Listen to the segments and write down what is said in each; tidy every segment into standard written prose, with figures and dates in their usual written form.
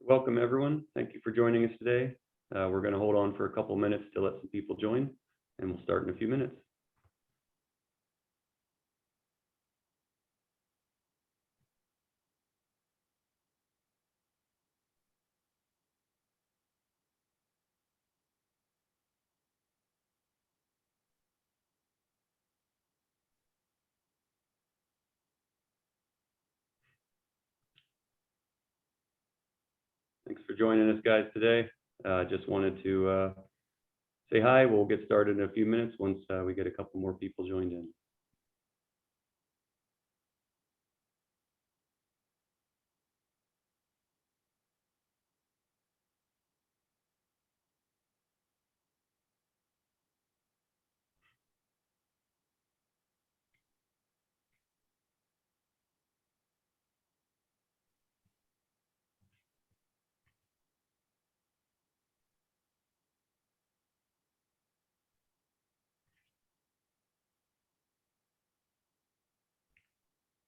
Welcome, everyone. Thank you for joining us today. We're going to hold on for a couple minutes to let some people join, and we'll start in a few minutes. Thanks for joining us, guys, today. Just wanted to say hi. We'll get started in a few minutes once we get a couple more people joined in.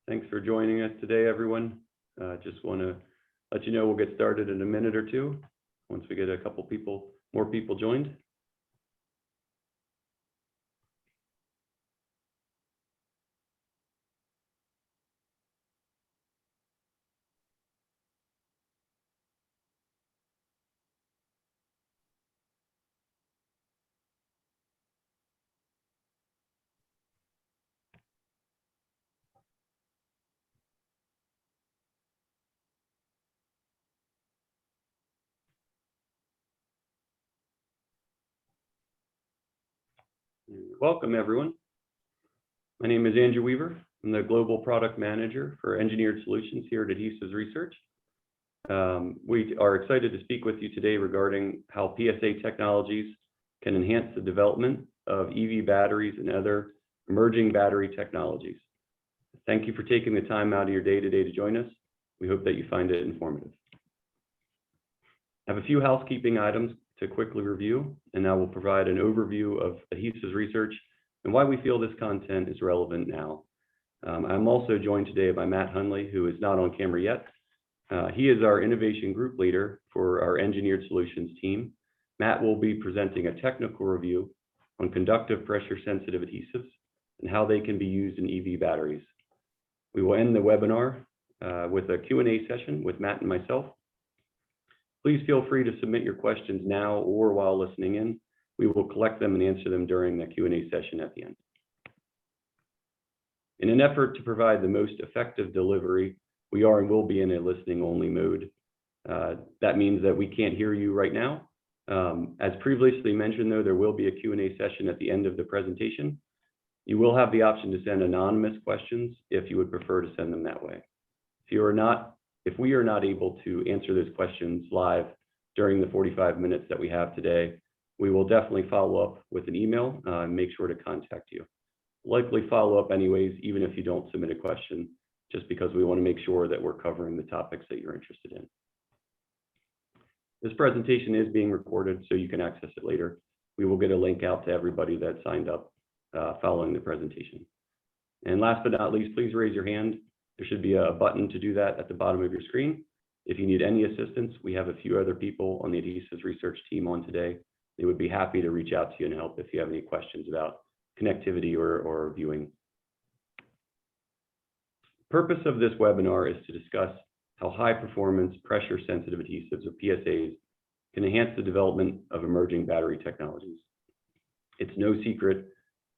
Thanks for joining us today, everyone. Just want to let you know we'll get started in a minute or two once we get a couple more people joined. Welcome, everyone. My name is Andrew Weaver. I'm the Global Product Manager for Engineered Solutions here at Adhesives Research. We are excited to speak with you today regarding how PSA technologies can enhance the development of EV batteries and other emerging battery technologies. Thank you for taking the time out of your day today to join us. We hope that you find it informative. I have a few housekeeping items to quickly review, and I will provide an overview of Adhesives Research and why we feel this content is relevant now. I'm also joined today by Matt Hunley, who is not on camera yet. He is our Innovation Group Leader for our Engineered Solutions team. Matt will be presenting a technical review on conductive pressure-sensitive adhesives and how they can be used in EV batteries. We will end the webinar with a Q&A session with Matt and myself. Please feel free to submit your questions now or while listening in. We will collect them and answer them during the Q&A session at the end. In an effort to provide the most effective delivery, we are and will be in a listening-only mode. That means that we can't hear you right now. As previously mentioned, though, there will be a Q&A session at the end of the presentation. You will have the option to send anonymous questions if you would prefer to send them that way. If we are not able to answer those questions live during the 45 minutes that we have today, we will definitely follow up with an email and make sure to contact you. Likely follow up anyways, even if you don't submit a question, just because we want to make sure that we're covering the topics that you're interested in. This presentation is being recorded, so you can access it later. We will get a link out to everybody that signed up following the presentation. And last but not least, please raise your hand. There should be a button to do that at the bottom of your screen. If you need any assistance, we have a few other people on the Adhesives Research team on today. They would be happy to reach out to you and help if you have any questions about connectivity or viewing. The purpose of this webinar is to discuss how high-performance pressure-sensitive adhesives, or PSAs, can enhance the development of emerging battery technologies. It's no secret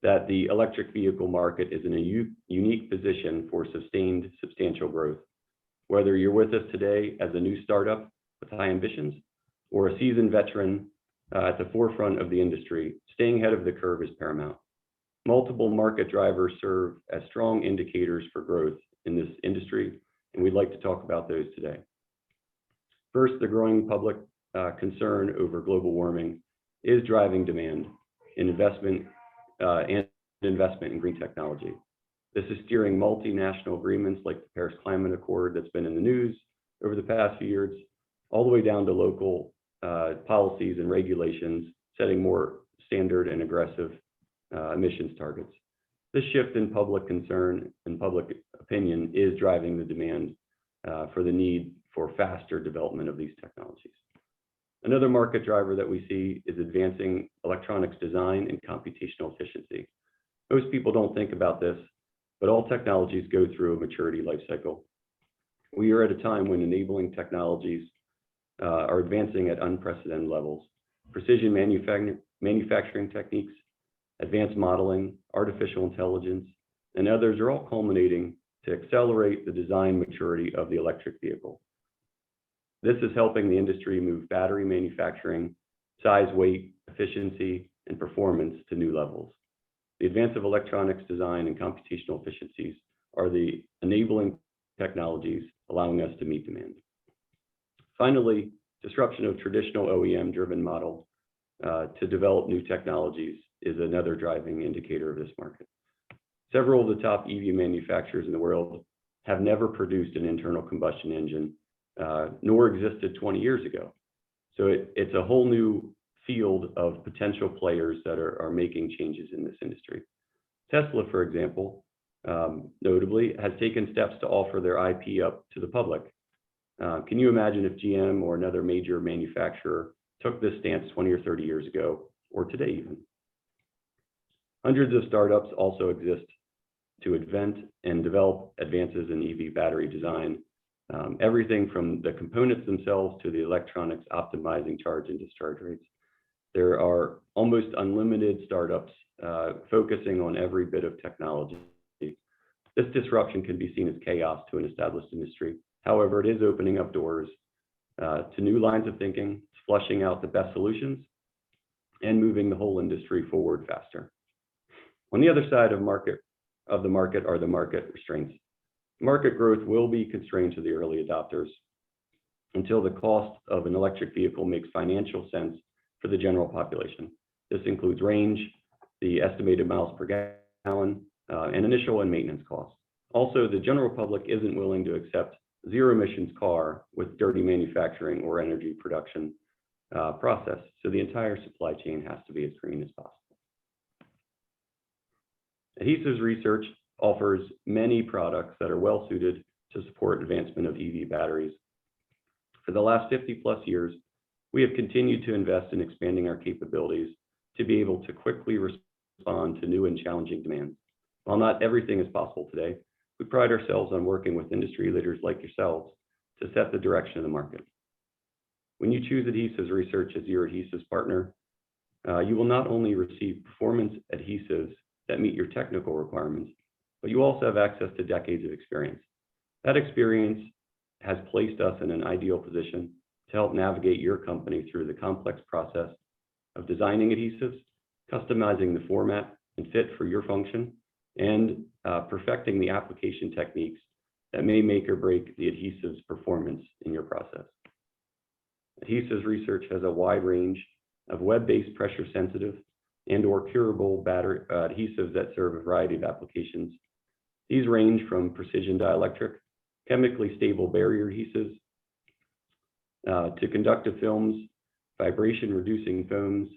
that the electric vehicle market is in a unique position for sustained substantial growth. Whether you're with us today as a new startup with high ambitions or a seasoned veteran at the forefront of the industry, staying ahead of the curve is paramount. Multiple market drivers serve as strong indicators for growth in this industry, and we'd like to talk about those today. First, the growing public concern over global warming is driving demand in investment in green technology. This is steering multinational agreements like the Paris Climate Accord that's been in the news over the past few years, all the way down to local policies and regulations, setting more standard and aggressive emissions targets. This shift in public concern and public opinion is driving the demand for the need for faster development of these technologies. Another market driver that we see is advancing electronics design and computational efficiency. Most people don't think about this, but all technologies go through a maturity life cycle. We are at a time when enabling technologies are advancing at unprecedented levels. Precision manufacturing techniques, advanced modeling, artificial intelligence, and others are all culminating to accelerate the design maturity of the electric vehicle. This is helping the industry move battery manufacturing, size, weight, efficiency, and performance to new levels. The advance of electronics design and computational efficiencies are the enabling technologies allowing us to meet demand. Finally, disruption of traditional OEM-driven model to develop new technologies is another driving indicator of this market. Several of the top EV manufacturers in the world have never produced an internal combustion engine, nor existed 20 years ago. So it's a whole new field of potential players that are making changes in this industry. Tesla, for example, notably, has taken steps to offer their IP up to the public. Can you imagine if GM or another major manufacturer took this stance 20 or 30 years ago, or today even? Hundreds of startups also exist to invent and develop advances in EV battery design, everything from the components themselves to the electronics optimizing charge and discharge rates. There are almost unlimited startups focusing on every bit of technology. This disruption can be seen as chaos to an established industry. However, it is opening up doors to new lines of thinking, flushing out the best solutions, and moving the whole industry forward faster. On the other side of the market are the market restraints. Market growth will be constrained to the early adopters until the cost of an electric vehicle makes financial sense for the general population. This includes range, the estimated miles per gallon, and initial and maintenance costs. Also, the general public isn't willing to accept zero emissions car with dirty manufacturing or energy production process. So the entire supply chain has to be as green as possible. Adhesives Research offers many products that are well suited to support advancement of EV batteries. For the last 50 plus years, we have continued to invest in expanding our capabilities to be able to quickly respond to new and challenging demands. While not everything is possible today, we pride ourselves on working with industry leaders like yourselves to set the direction of the market. When you choose Adhesives Research as your adhesives partner, you will not only receive performance adhesives that meet your technical requirements, but you also have access to decades of experience. That experience has placed us in an ideal position to help navigate your company through the complex process of designing adhesives, customizing the format and fit for your function, and perfecting the application techniques that may make or break the adhesive's performance in your process. Adhesives Research has a wide range of web-based pressure sensitive and or curable battery adhesives that serve a variety of applications. These range from precision dielectric, chemically stable barrier adhesives, to conductive films, vibration reducing foams,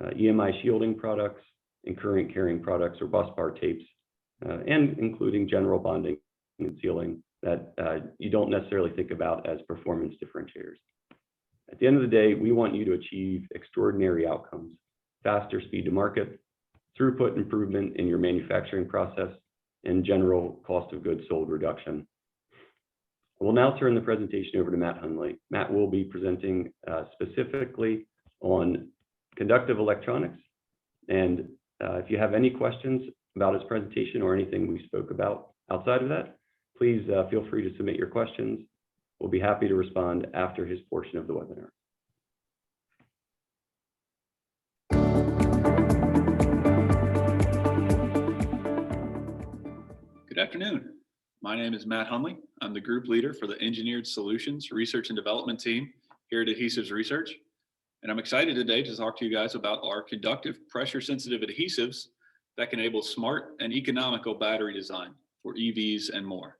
EMI shielding products, and current carrying products or bus bar tapes, and including general bonding and sealing that you don't necessarily think about as performance differentiators. At the end of the day, we want you to achieve extraordinary outcomes, faster speed to market, throughput improvement in your manufacturing process, and general cost of goods sold reduction. We'll now turn the presentation over to Matt Hundley. Matt will be presenting specifically on conductive electronics. And if you have any questions about his presentation or anything we spoke about outside of that, please feel free to submit your questions. We'll be happy to respond after his portion of the webinar. Good afternoon. My name is Matt Hundley. I'm the group leader for the Engineered Solutions Research and Development team here at Adhesives Research. And I'm excited today to talk to you guys about our conductive pressure sensitive adhesives that can enable smart and economical battery design for EVs and more.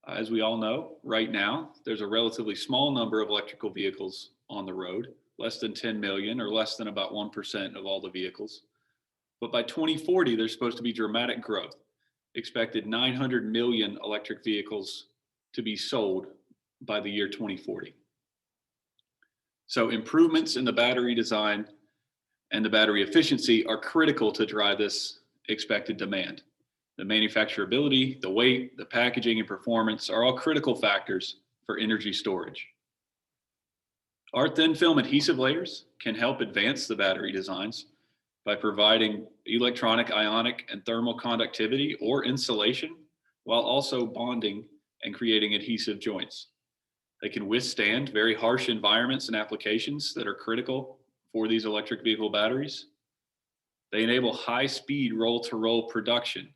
As we all know, right now, there's a relatively small number of electrical vehicles on the road, less than 10 million or less than about 1% of all the vehicles. But by 2040, there's supposed to be dramatic growth. Expected 900 million electric vehicles to be sold by the year 2040. So improvements in the battery design and the battery efficiency are critical to drive this expected demand. The manufacturability, the weight, the packaging, and performance are all critical factors for energy storage. Our thin film adhesive layers can help advance the battery designs by providing electronic, ionic, and thermal conductivity or insulation, while also bonding and creating adhesive joints. They can withstand very harsh environments and applications that are critical for these electric vehicle batteries. They enable high-speed roll-to-roll production.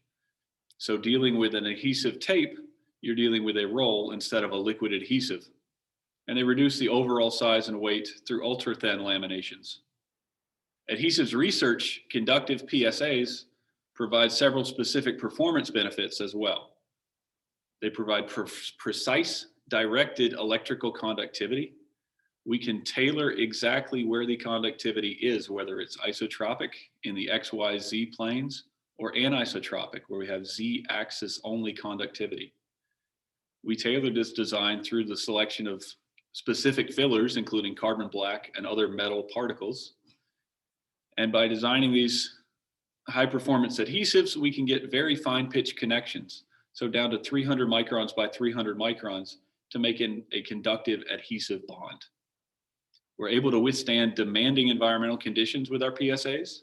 So dealing with an adhesive tape, you're dealing with a roll instead of a liquid adhesive. And they reduce the overall size and weight through ultra-thin laminations. Adhesives Research conductive PSAs provide several specific performance benefits as well. They provide precise, directed electrical conductivity. We can tailor exactly where the conductivity is, whether it's isotropic in the XYZ planes or anisotropic, where we have Z-axis only conductivity. We tailor this design through the selection of specific fillers, including carbon black and other metal particles. And by designing these high performance adhesives, we can get very fine pitch connections. So down to 300 microns by 300 microns to make a conductive adhesive bond. We're able to withstand demanding environmental conditions with our PSAs.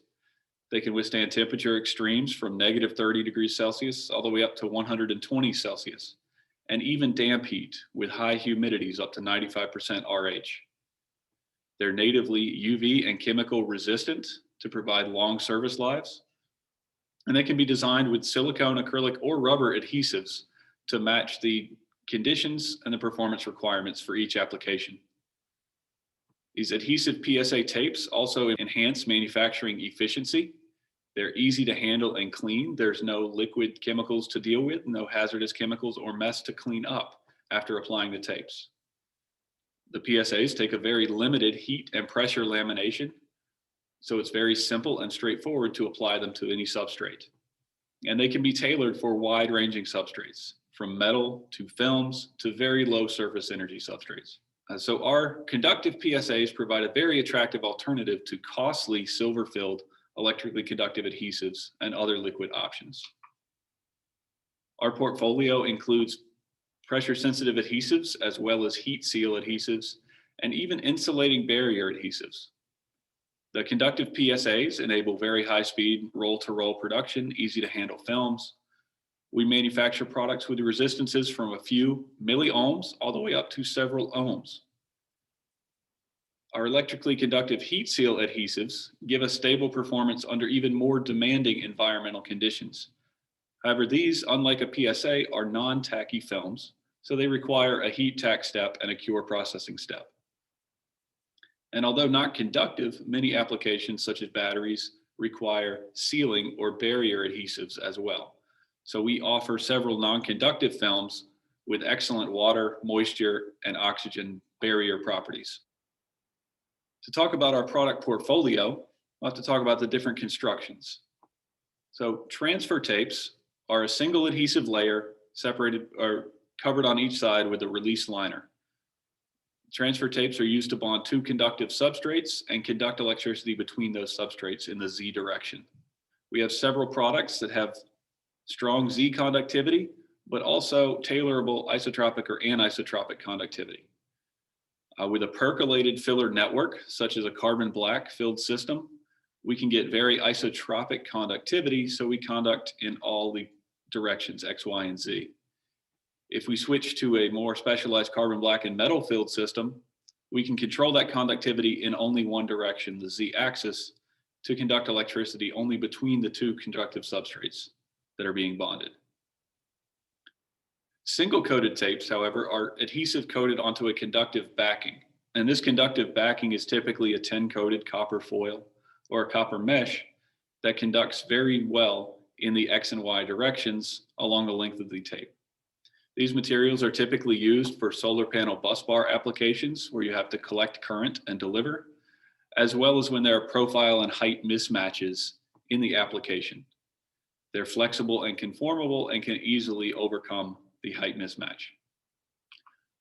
They can withstand temperature extremes from negative 30 degrees Celsius all the way up to 120 Celsius, and even damp heat with high humidities up to 95% RH. They're natively UV and chemical resistant to provide long service lives. And they can be designed with silicone, acrylic, or rubber adhesives to match the conditions and the performance requirements for each application. These adhesive PSA tapes also enhance manufacturing efficiency. They're easy to handle and clean. There's no liquid chemicals to deal with, no hazardous chemicals or mess to clean up after applying the tapes. The PSAs take a very limited heat and pressure lamination, so it's very simple and straightforward to apply them to any substrate. And they can be tailored for wide-ranging substrates, from metal to films to very low surface energy substrates. So our conductive PSAs provide a very attractive alternative to costly silver-filled electrically conductive adhesives and other liquid options. Our portfolio includes pressure-sensitive adhesives as well as heat seal adhesives and even insulating barrier adhesives. The conductive PSAs enable very high-speed roll-to-roll production, easy-to-handle films. We manufacture products with resistances from a few milliohms all the way up to several ohms. Our electrically conductive heat seal adhesives give us stable performance under even more demanding environmental conditions. However, these, unlike a PSA, are non-tacky films, so they require a heat tack step and a cure processing step. And although not conductive, many applications such as batteries require sealing or barrier adhesives as well. So we offer several non-conductive films with excellent water, moisture, and oxygen barrier properties. To talk about our product portfolio, we'll have to talk about the different constructions. So transfer tapes are a single adhesive layer separated or covered on each side with a release liner. Transfer tapes are used to bond two conductive substrates and conduct electricity between those substrates in the Z direction. We have several products that have strong Z conductivity, but also tailorable isotropic or anisotropic conductivity. With a percolated filler network, such as a carbon black filled system, we can get very isotropic conductivity, so we conduct in all the directions, X, Y, and Z. If we switch to a more specialized carbon black and metal filled system, we can control that conductivity in only one direction, the Z axis, to conduct electricity only between the two conductive substrates that are being bonded. Single coated tapes, however, are adhesive coated onto a conductive backing. And this conductive backing is typically a tin coated copper foil or a copper mesh that conducts very well in the X and Y directions along the length of the tape. These materials are typically used for solar panel bus bar applications where you have to collect current and deliver, as well as when there are profile and height mismatches in the application. They're flexible and conformable and can easily overcome the height mismatch.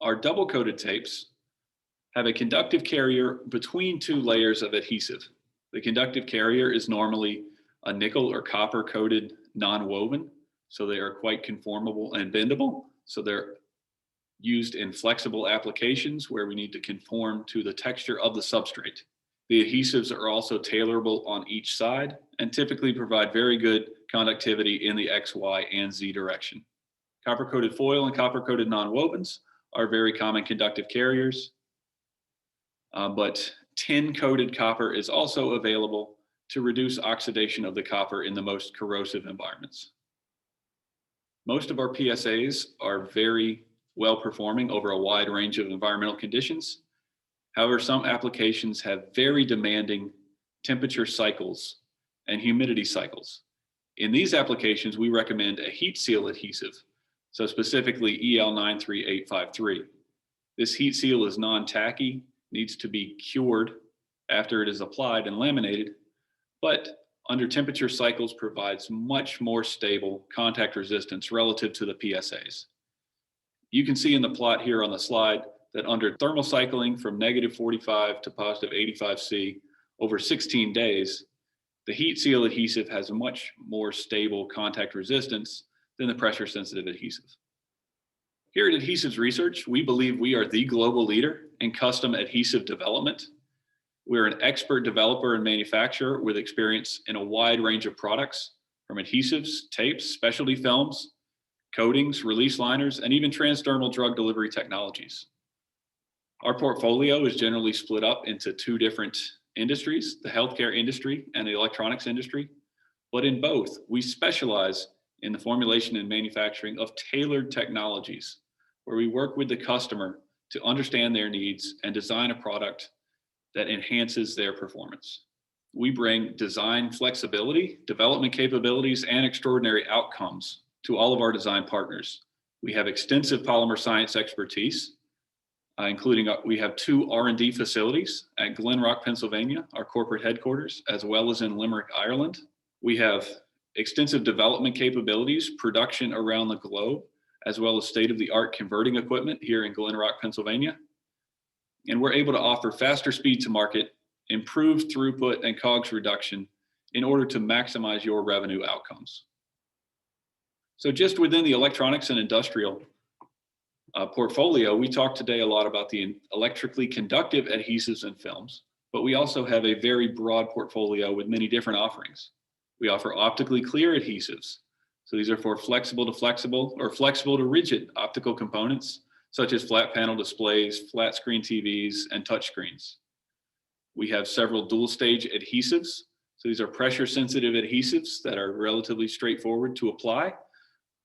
Our double coated tapes have a conductive carrier between two layers of adhesive. The conductive carrier is normally a nickel or copper coated non-woven, so they are quite conformable and bendable. So they're used in flexible applications where we need to conform to the texture of the substrate. The adhesives are also tailorable on each side and typically provide very good conductivity in the X, Y, and Z direction. Copper-coated foil and copper-coated non-wovens are very common conductive carriers, but tin-coated copper is also available to reduce oxidation of the copper in the most corrosive environments. Most of our PSAs are very well performing over a wide range of environmental conditions. However, some applications have very demanding temperature cycles and humidity cycles. In these applications, we recommend a heat seal adhesive, so specifically EL93853. This heat seal is non-tacky, needs to be cured after it is applied and laminated, but under temperature cycles provides much more stable contact resistance relative to the PSAs. You can see in the plot here on the slide that under thermal cycling from -45 to +85°C over 16 days, the heat seal adhesive has a much more stable contact resistance than the pressure sensitive adhesive. Here at Adhesives Research, we believe we are the global leader in custom adhesive development. We're an expert developer and manufacturer with experience in a wide range of products, from adhesives, tapes, specialty films, coatings, release liners, and even transdermal drug delivery technologies. Our portfolio is generally split up into two different industries, the healthcare industry and the electronics industry. But in both, we specialize in the formulation and manufacturing of tailored technologies, where we work with the customer to understand their needs and design a product that enhances their performance. We bring design flexibility, development capabilities, and extraordinary outcomes to all of our design partners. We have extensive polymer science expertise, including we have 2 R&D facilities at Glen Rock, Pennsylvania, our corporate headquarters, as well as in Limerick, Ireland. We have extensive development capabilities, production around the globe, as well as state-of-the-art converting equipment here in Glen Rock, Pennsylvania. And we're able to offer faster speed to market, improved throughput and COGS reduction in order to maximize your revenue outcomes. So just within the electronics and industrial portfolio, we talked today a lot about the electrically conductive adhesives and films, but we also have a very broad portfolio with many different offerings. We offer optically clear adhesives. So these are for flexible to flexible or flexible to rigid optical components, such as flat panel displays, flat screen TVs, and touch screens. We have several dual stage adhesives. So these are pressure sensitive adhesives that are relatively straightforward to apply,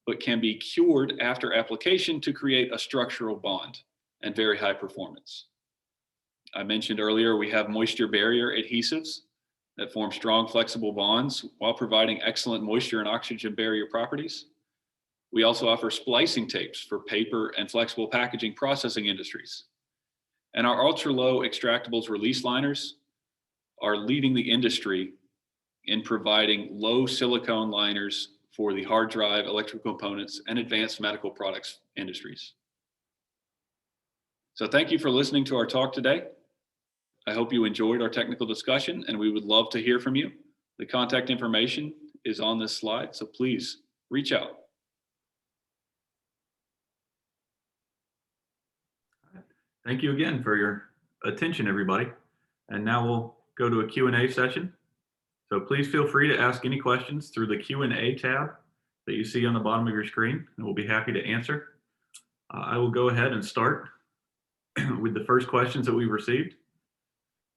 but can be cured after application to create a structural bond and very high performance. I mentioned earlier, we have moisture barrier adhesives that form strong flexible bonds while providing excellent moisture and oxygen barrier properties. We also offer splicing tapes for paper and flexible packaging processing industries. And our ultra-low extractables release liners are leading the industry in providing low silicone liners for the hard drive, electrical components, and advanced medical products industries. So thank you for listening to our talk today. I hope you enjoyed our technical discussion, and we would love to hear from you. The contact information is on this slide, so please reach out. Thank you again for your attention, everybody. And now we'll go to a Q&A session. So please feel free to ask any questions through the Q&A tab that you see on the bottom of your screen, and we'll be happy to answer. I will go ahead and start with the first questions that we've received.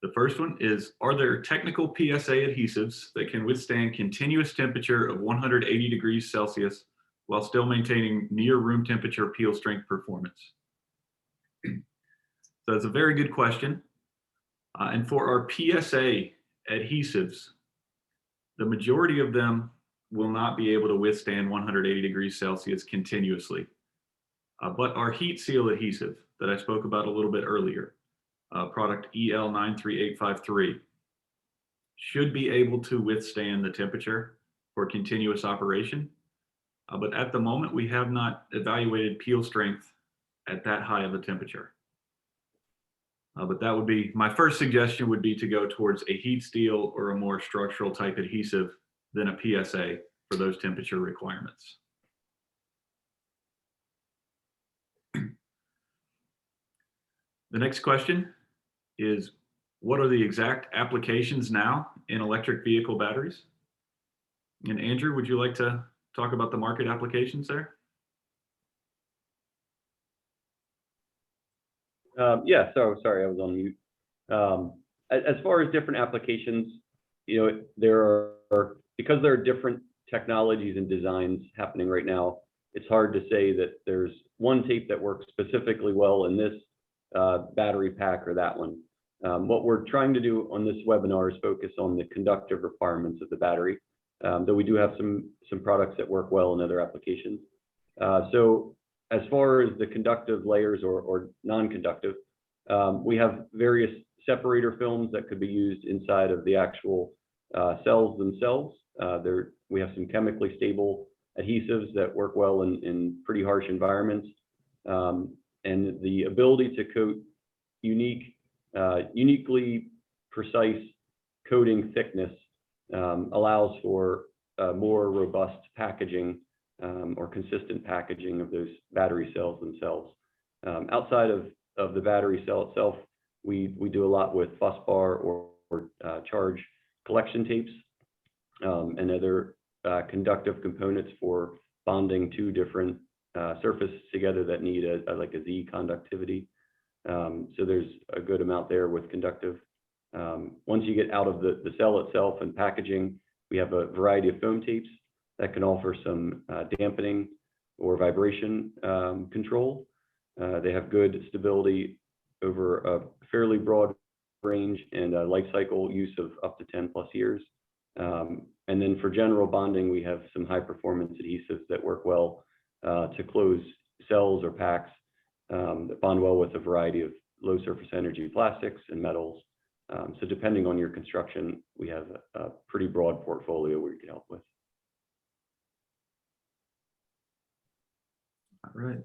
The first one is, are there technical PSA adhesives that can withstand continuous temperature of 180 degrees Celsius while still maintaining near room temperature peel strength performance? So that's a very good question. And for our PSA adhesives, the majority of them will not be able to withstand 180 degrees Celsius continuously. But our heat seal adhesive that I spoke about a little bit earlier, product EL93853, should be able to withstand the temperature for continuous operation. But at the moment, we have not evaluated peel strength at that high of a temperature. But that would be, my first suggestion would be to go towards a heat seal or a more structural type adhesive than a PSA for those temperature requirements. The next question is, what are the exact applications now in electric vehicle batteries? And Andrew, would you like to talk about the market applications there? Yeah, so sorry, I was on mute. As far as different applications, there are, because there are different technologies and designs happening right now, it's hard to say that there's one tape that works specifically well in this battery pack or that one. What we're trying to do on this webinar is focus on the conductive requirements of the battery, though we do have some products that work well in other applications. So as far as the conductive layers or non-conductive, we have various separator films that could be used inside of the actual cells themselves. We have some chemically stable adhesives that work well in pretty harsh environments. And the ability to coat uniquely precise coating thickness allows for more robust packaging or consistent packaging of those battery cells themselves. Outside of the battery cell itself, we do a lot with bus bar or charge collection tapes and other conductive components for bonding two different surfaces together that need like a Z conductivity. So there's a good amount there with conductive. Once you get out of the cell itself and packaging, we have a variety of foam tapes that can offer some dampening or vibration control. They have good stability over a fairly broad range and a life cycle use of up to 10+ years. And then for general bonding, we have some high performance adhesives that work well to close cells or packs that bond well with a variety of low surface energy plastics and metals. So depending on your construction, we have a pretty broad portfolio we can help with. All right.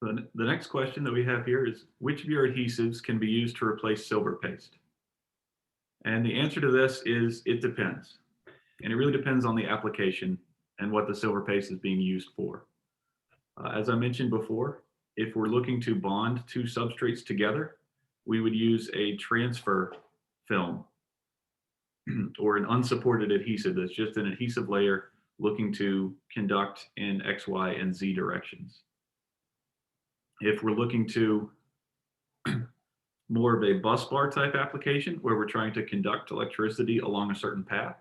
The next question that we have here is, which of your adhesives can be used to replace silver paste? And the answer to this is, it depends. And it really depends on the application and what the silver paste is being used for. As I mentioned before, if we're looking to bond two substrates together, we would use a transfer film or an unsupported adhesive that's just an adhesive layer looking to conduct in X, Y, and Z directions. If we're looking to more of a bus bar type application where we're trying to conduct electricity along a certain path,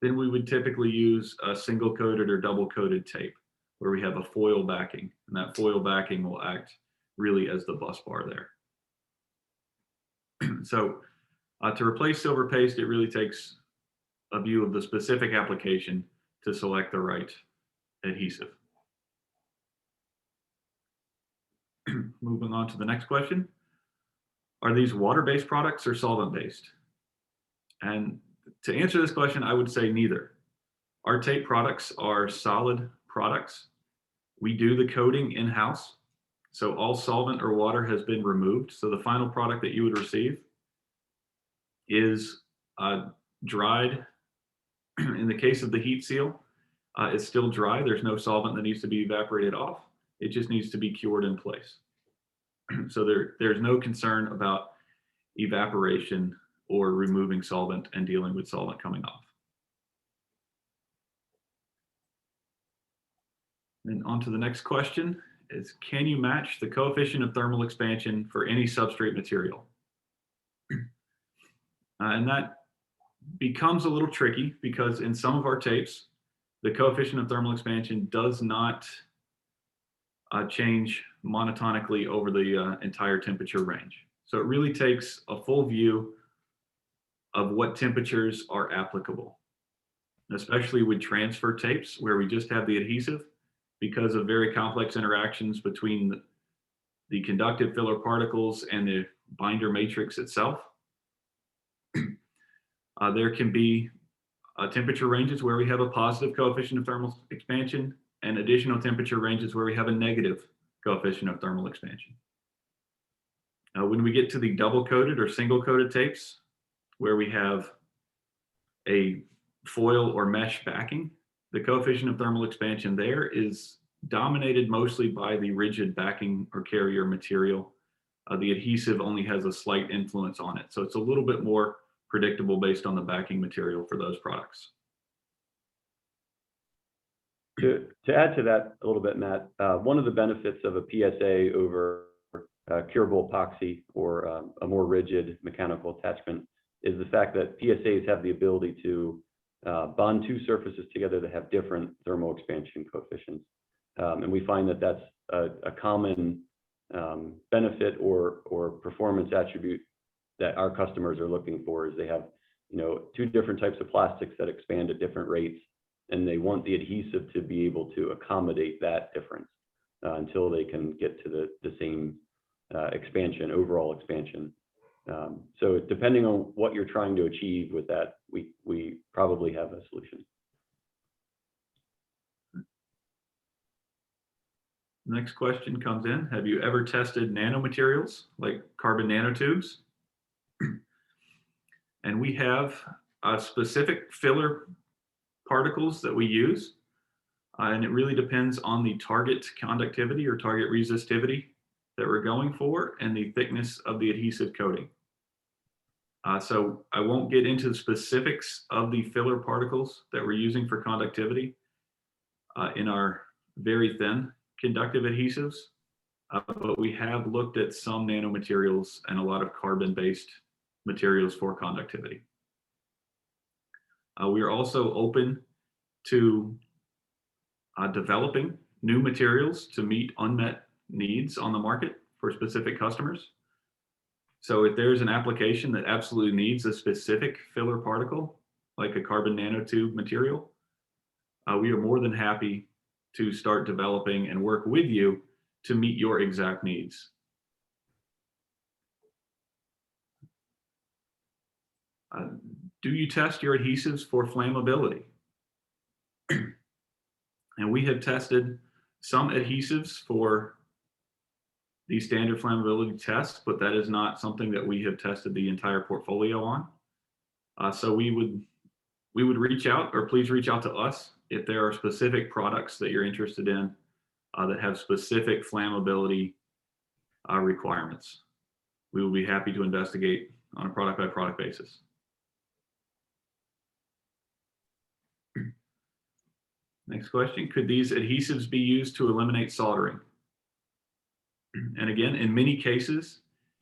then we would typically use a single coated or double coated tape where we have a foil backing, and that foil backing will act really as the bus bar there. So to replace silver paste, it really takes a view of the specific application to select the right adhesive. Moving on to the next question. Are these water-based products or solvent-based? And to answer this question, I would say neither. Our tape products are solid products. We do the coating in-house. So all solvent or water has been removed. So the final product that you would receive is dried. In the case of the heat seal, it's still dry. There's no solvent that needs to be evaporated off. It just needs to be cured in place. So there's no concern about evaporation or removing solvent and dealing with solvent coming off. And on to the next question is, can you match the coefficient of thermal expansion for any substrate material? And that becomes a little tricky because in some of our tapes, the coefficient of thermal expansion does not change monotonically over the entire temperature range. So it really takes a full view of what temperatures are applicable, especially with transfer tapes where we just have the adhesive, because of very complex interactions between the conductive filler particles and the binder matrix itself. There can be temperature ranges where we have a positive coefficient of thermal expansion and additional temperature ranges where we have a negative coefficient of thermal expansion. When we get to the double coated or single coated tapes, where we have a foil or mesh backing, the coefficient of thermal expansion there is dominated mostly by the rigid backing or carrier material. The adhesive only has a slight influence on it. So it's a little bit more predictable based on the backing material for those products. To add to that a little bit, Matt, one of the benefits of a PSA over curable epoxy or a more rigid mechanical attachment is the fact that PSAs have the ability to bond two surfaces together that have different thermal expansion coefficients. And we find that that's a common benefit or performance attribute that our customers are looking for, is they have, two different types of plastics that expand at different rates, and they want the adhesive to be able to accommodate that difference until they can get to the same overall expansion. So depending on what you're trying to achieve with that, we probably have a solution. Next question comes in. Have you ever tested nanomaterials like carbon nanotubes? And we have specific filler particles that we use. And it really depends on the target conductivity or target resistivity that we're going for and the thickness of the adhesive coating. So I won't get into the specifics of the filler particles that we're using for conductivity in our very thin conductive adhesives, but we have looked at some nanomaterials and a lot of carbon-based materials for conductivity. We are also open to developing new materials to meet unmet needs on the market for specific customers. So if there's an application that absolutely needs a specific filler particle, like a carbon nanotube material, we are more than happy to start developing and work with you to meet your exact needs. Do you test your adhesives for flammability? And we have tested some adhesives for the standard flammability tests, but that is not something that we have tested the entire portfolio on. So we would reach out, or please reach out to us if there are specific products that you're interested in that have specific flammability requirements. We will be happy to investigate on a product by product basis. Next question, could these adhesives be used to eliminate soldering? And again, in many cases,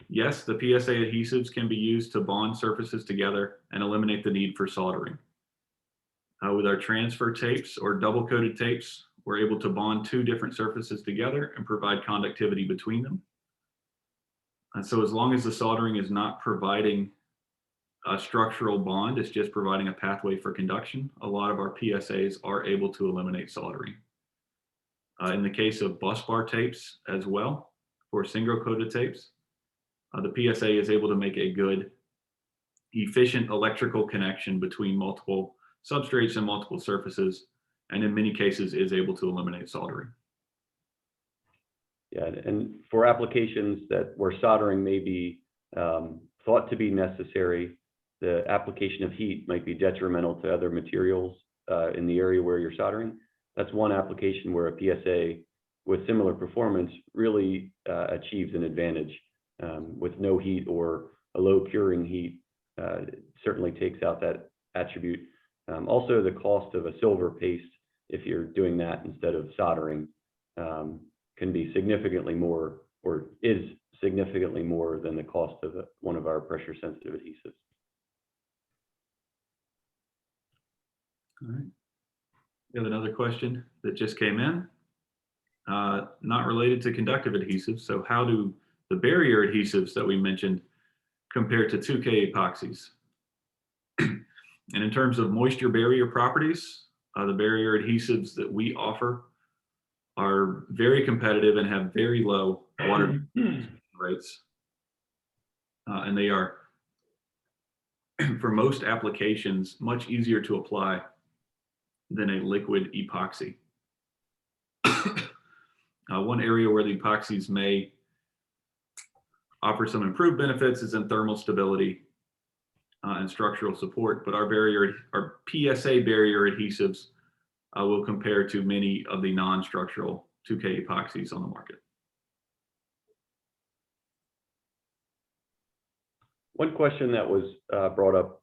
yes, the PSA adhesives can be used to bond surfaces together and eliminate the need for soldering. With our transfer tapes or double coated tapes, we're able to bond two different surfaces together and provide conductivity between them. And so as long as the soldering is not providing a structural bond, it's just providing a pathway for conduction, a lot of our PSAs are able to eliminate soldering. In the case of bus bar tapes as well, for single coated tapes, the PSA is able to make a good, efficient electrical connection between multiple substrates and multiple surfaces, and in many cases is able to eliminate soldering. Yeah, and for applications where soldering may be thought to be necessary, the application of heat might be detrimental to other materials in the area where you're soldering. That's one application where a PSA with similar performance really achieves an advantage. With no heat or a low curing heat, it certainly takes out that attribute. Also, the cost of a silver paste, if you're doing that instead of soldering, can be significantly more, or is significantly more than the cost of one of our pressure sensitive adhesives. All right. We have another question that just came in, not related to conductive adhesives. So how do the barrier adhesives that we mentioned compare to 2K epoxies? And in terms of moisture barrier properties, the barrier adhesives that we offer are very competitive and have very low water rates. And they are, for most applications, much easier to apply than a liquid epoxy. One area where the epoxies may offer some improved benefits is in thermal stability and structural support, but our PSA barrier adhesives will compare to many of the non-structural 2K epoxies on the market. One question that was brought up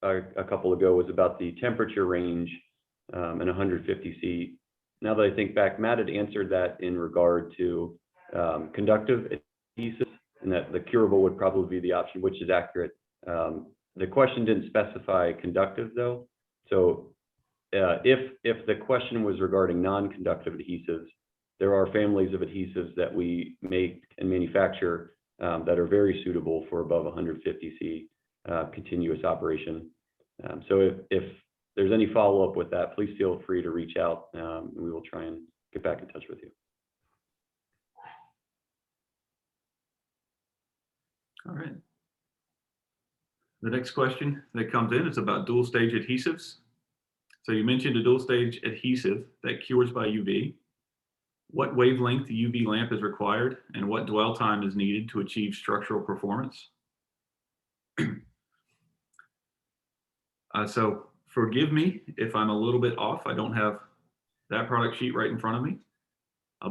a couple ago was about the temperature range in 150 C. Now that I think back, Matt had answered that in regard to conductive adhesives, and that the curable would probably be the option, which is accurate. The question didn't specify conductive though. So if the question was regarding non-conductive adhesives, there are families of adhesives that we make and manufacture that are very suitable for above 150 C continuous operation. So if there's any follow-up with that, please feel free to reach out and we will try and get back in touch with you. All right. The next question that comes in is about dual stage adhesives. So you mentioned a dual stage adhesive that cures by UV. What wavelength UV lamp is required and what dwell time is needed to achieve structural performance? So forgive me if I'm a little bit off. I don't have that product sheet right in front of me,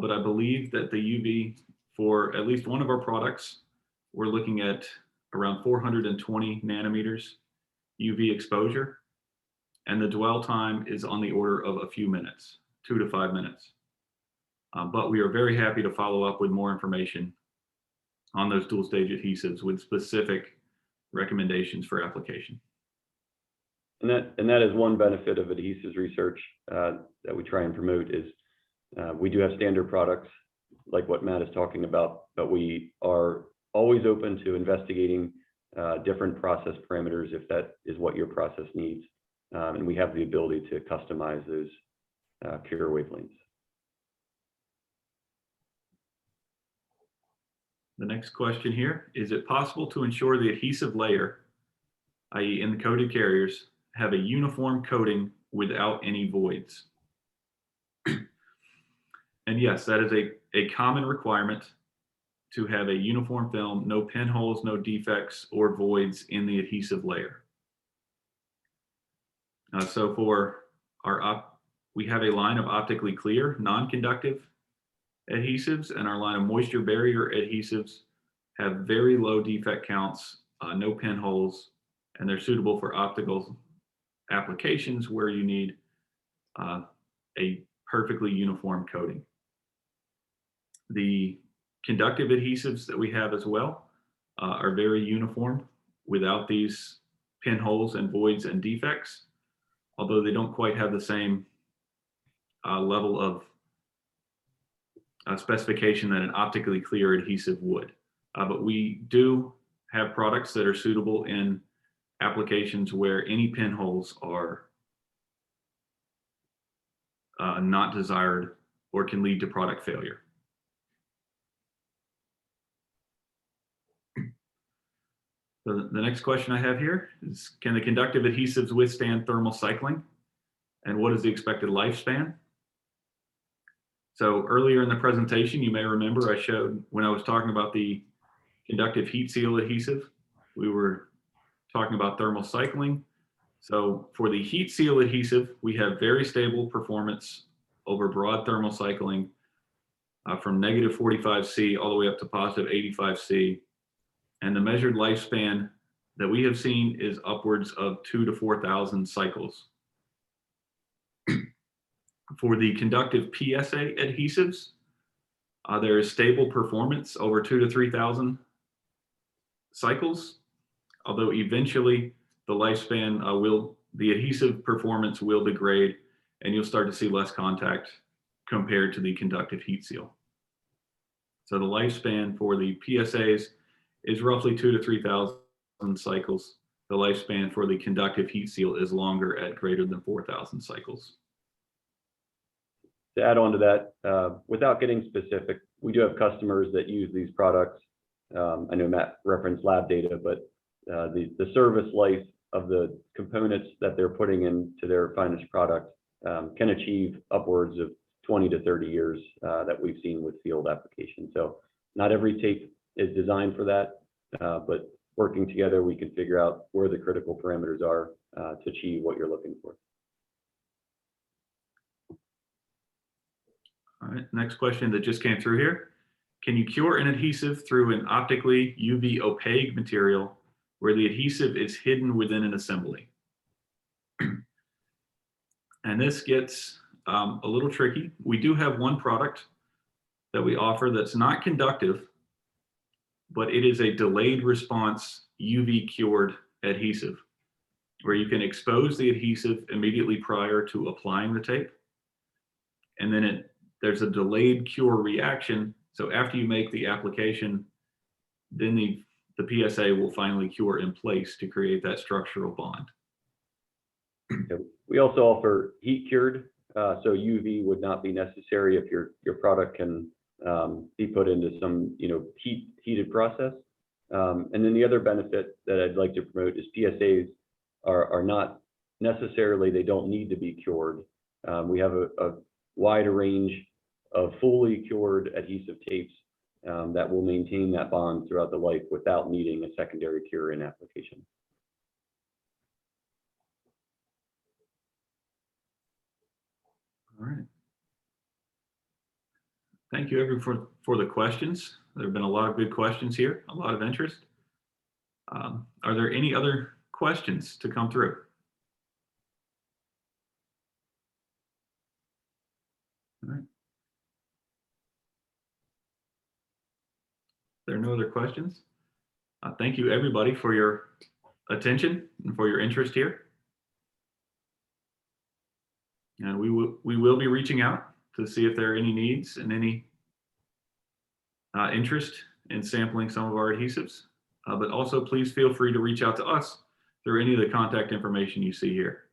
but I believe that the UV for at least one of our products, we're looking at around 420 nanometers UV exposure, and the dwell time is on the order of a few minutes, 2 to 5 minutes. But we are very happy to follow up with more information on those dual stage adhesives with specific recommendations for application. And that is one benefit of adhesives research that we try and promote is we do have standard products like what Matt is talking about, but we are always open to investigating different process parameters if that is what your process needs. And we have the ability to customize those cure wavelengths. The next question here, is it possible to ensure the adhesive layer, i.e. in the coated carriers, have a uniform coating without any voids? And yes, that is a common requirement to have a uniform film, no pinholes, no defects or voids in the adhesive layer. So for we have a line of optically clear, non-conductive adhesives, and our line of moisture barrier adhesives have very low defect counts, no pinholes, and they're suitable for optical applications where you need a perfectly uniform coating. The conductive adhesives that we have as well are very uniform without these pinholes and voids and defects, although they don't quite have the same level of specification that an optically clear adhesive would. But we do have products that are suitable in applications where any pinholes are not desired or can lead to product failure. So the next question I have here is, can the conductive adhesives withstand thermal cycling? And what is the expected lifespan? So earlier in the presentation, you may remember I showed when I was talking about the conductive heat seal adhesive, we were talking about thermal cycling. So for the heat seal adhesive, we have very stable performance over broad thermal cycling from negative 45 C all the way up to positive 85 C. And the measured lifespan that we have seen is upwards of 2,000 to 4,000 cycles. For the conductive PSA adhesives, there is stable performance over 2,000 to 3,000 cycles, although eventually the lifespan the adhesive performance will degrade and you'll start to see less contact compared to the conductive heat seal. So the lifespan for the PSAs is roughly 2,000 to 3,000 cycles. The lifespan for the conductive heat seal is longer at greater than 4,000 cycles. To add on to that, without getting specific, we do have customers that use these products. I know Matt referenced lab data, but the service life of the components that they're putting into their finished product can achieve upwards of 20 to 30 years that we've seen with field applications. So not every tape is designed for that, but working together, we can figure out where the critical parameters are to achieve what you're looking for. All right, next question that just came through here. Can you cure an adhesive through an optically UV opaque material where the adhesive is hidden within an assembly? And this gets a little tricky. We do have one product that we offer that's not conductive, but it is a delayed response UV cured adhesive where you can expose the adhesive immediately prior to applying the tape. And then there's a delayed cure reaction. So after you make the application, then the PSA will finally cure in place to create that structural bond. We also offer heat cured, so UV would not be necessary if your product can be put into some heated process. And then the other benefit that I'd like to promote is PSAs are not necessarily, they don't need to be cured. We have a wide range of fully cured adhesive tapes that will maintain that bond throughout the life without needing a secondary cure in application. All right. Thank you, everyone, for the questions. There have been a lot of good questions here, a lot of interest. Are there any other questions to come through? All right. There are no other questions. Thank you, everybody, for your attention and for your interest here. And we will be reaching out to see if there are any needs and any interest in sampling some of our adhesives. But also, please feel free to reach out to us through any of the contact information you see here.